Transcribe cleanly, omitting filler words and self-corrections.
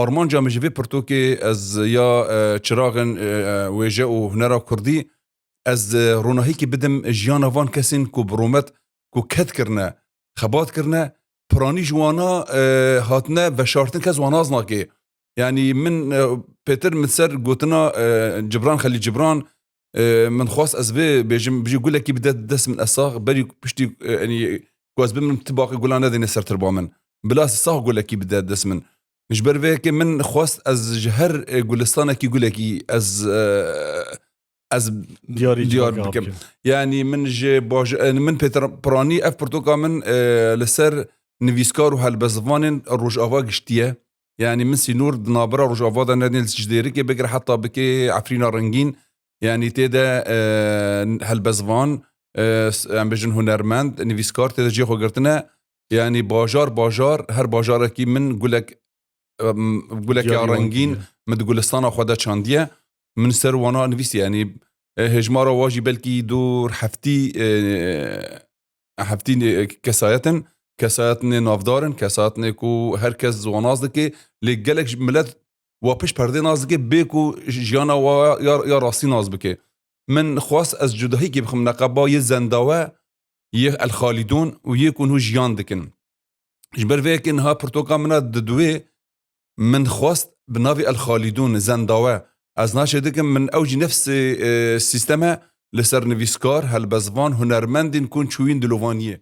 آرمانجا مجوی پرتوکی از یا چراغن ویجه و هنرا کردی از روناهی که بدم جیان وان کسین کو برومت کو کت کرنه خبات کرنه پرانی جوانا هاتنه و شارتن کس واناز ناکه يعني من بيتر متسر قوتنا جبران خلي جبران من خواست أزبي بيجي يقول لك بدأت دس من الصاغ بري بشتي يعني كواز من تباقي يقول أنا ذي نسر تربا من بلاس الصاغ يقول لك بدأت دس من مش برفيك من خواست أز جهر قولستانا كي يقول لك از ديار بكم يعني من جي من بيتر براني اف برتوكا من لسر نفيسكار وهالبزفانين الروج افا قشتيه يعني من سينور دنابرا روج افا دا ندني الجديري كي بقرا حتى بكي عفرينا رنجين يعني تيدا هالبزفان عم بجن هنرمند نفيسكار تيدا جي خو قرتنا يعني باجار هر باجار كي من قولك يا رنجين مدقولستانا خدا چانديه من سر وانا نفيس يعني هجمارا واجي بلكي دور حفتي كسايتن نافدارن كسايتن كو هركز ونازدكي لقلق ملت واپش پرده نازدكي بيكو جيانا يا راسي نازبكي من خواست از جداهي كي بخم نقبا يزندوا الخالدون ويكون هو جيان دكن جبر فيكن ها برتوكا منا ددوي من خواست بنافي الخالدون زندوا از ناشه دکم من اوجی نفس سیستمه لسر نویسکار هالبزوان هنرمندین کن چوین دلوانیه